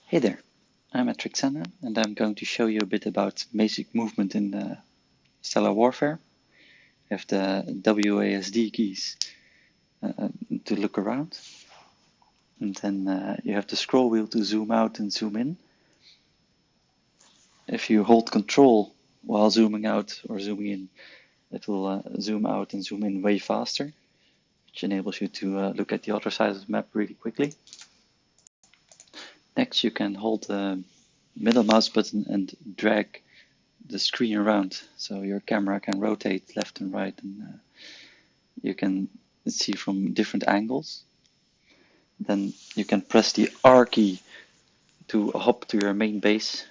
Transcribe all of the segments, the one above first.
Hey there, I'm Trixana, and I'm going to show you a bit about basic movement in stellar warfare. You have the WASD keys to look around, and then you have the scroll wheel to zoom out and zoom in. If you hold control while zooming out or zooming in, it will zoom out and zoom in way faster, which enables you to look at the other side of the map really quickly. Next, you can hold the middle mouse button and drag the screen around, so your camera can rotate left and right, and you can see from different angles. Then you can press the R key to hop to your main base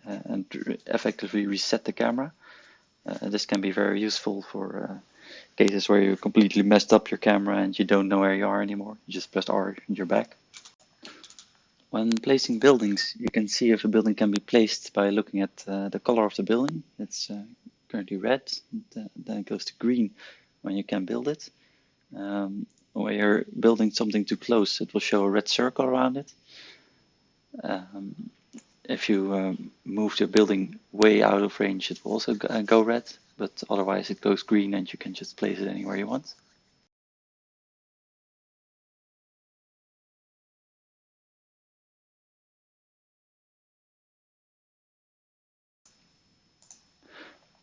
and effectively reset the camera. This can be very useful for cases where you completely messed up your camera and you don't know where you are anymore. You just press R and you're back. When placing buildings, you can see if a building can be placed by looking at the color of the building. It's currently red, then it goes to green when you can build it. When you're building something too close, it will show a red circle around it. If you move your building way out of range, it will also go red, but otherwise it goes green and you can just place it anywhere you want.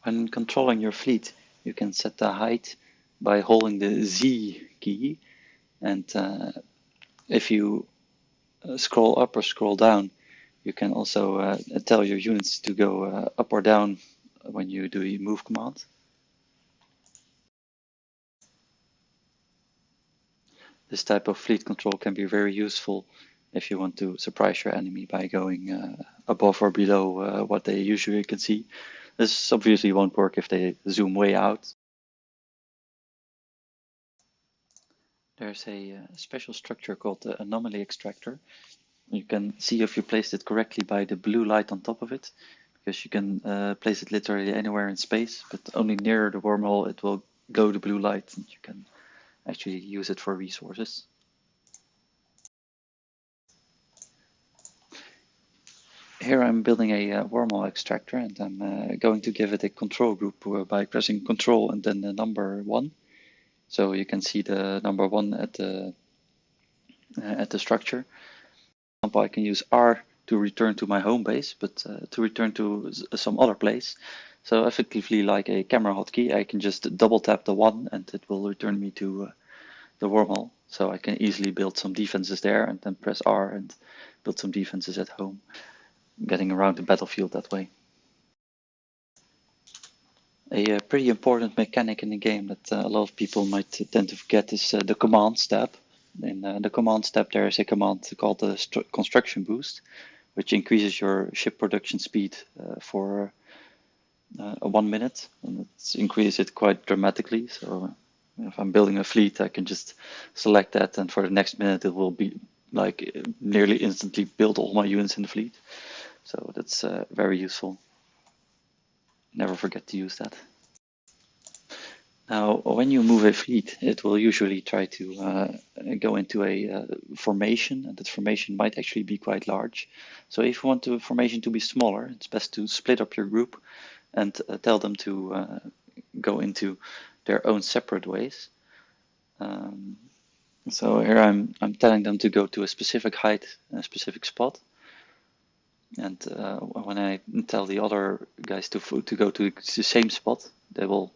When controlling your fleet, you can set the height by holding the Z key, and if you scroll up or scroll down, you can also tell your units to go up or down when you do the move command. This type of fleet control can be very useful if you want to surprise your enemy by going above or below what they usually can see. This obviously won't work if they zoom way out. There's a special structure called the anomaly extractor. You can see if you placed it correctly by the blue light on top of it, because you can place it literally anywhere in space, but only near the wormhole it will glow the blue light and you can actually use it for resources. Here I'm building a wormhole extractor, and I'm going to give it a control group by pressing Control and then the number 1. So you can see the number 1 at the structure. For example, I can use R to return to my home base, but to return to some other place. So effectively, like a camera hotkey, I can just double tap the 1 and it will return me to the wormhole. So I can easily build some defenses there and then press R and build some defenses at home, getting around the battlefield that way. A pretty important mechanic in the game that a lot of people might tend to forget is the commands tab. In the commands tab, there is a command called the construction boost, which increases your ship production speed for 1 minute, and it increases it quite dramatically. So if I'm building a fleet, I can just select that, and for the next minute, it will be like nearly instantly build all my units in the fleet. So that's very useful. Never forget to use that. Now, when you move a fleet, it will usually try to go into a formation, and that formation might actually be quite large. So if you want the formation to be smaller, it's best to split up your group and tell them to go into their own separate ways. So here I'm telling them to go to a specific height, a specific spot. And when I tell the other guys to go to the same spot, they will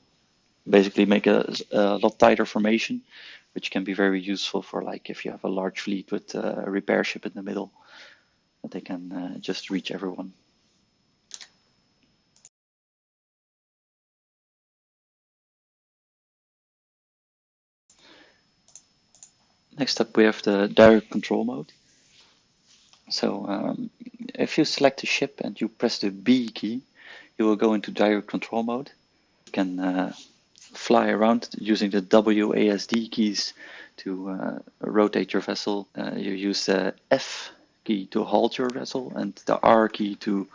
basically make a lot tighter formation, which can be very useful for like if you have a large fleet with a repair ship in the middle, that they can just reach everyone. Next up we have the direct control mode. So if you select a ship and you press the B key, you will go into direct control mode. You can fly around using the WASD keys to rotate your vessel. You use the F key to halt your vessel and the R key to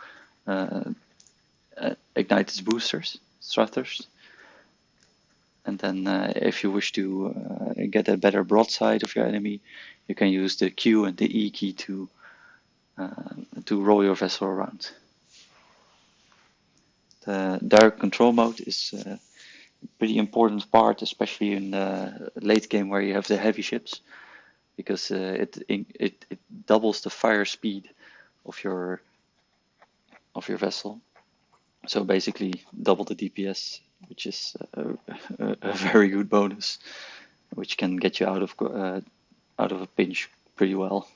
ignite its boosters, thrusters. And then if you wish to get a better broadside of your enemy, you can use the Q and the E key to to roll your vessel around. The direct control mode is a pretty important part, especially in the late game where you have the heavy ships, because it doubles the fire speed of your vessel. So basically double the DPS, which is a very good bonus, which can get you out of a pinch pretty well.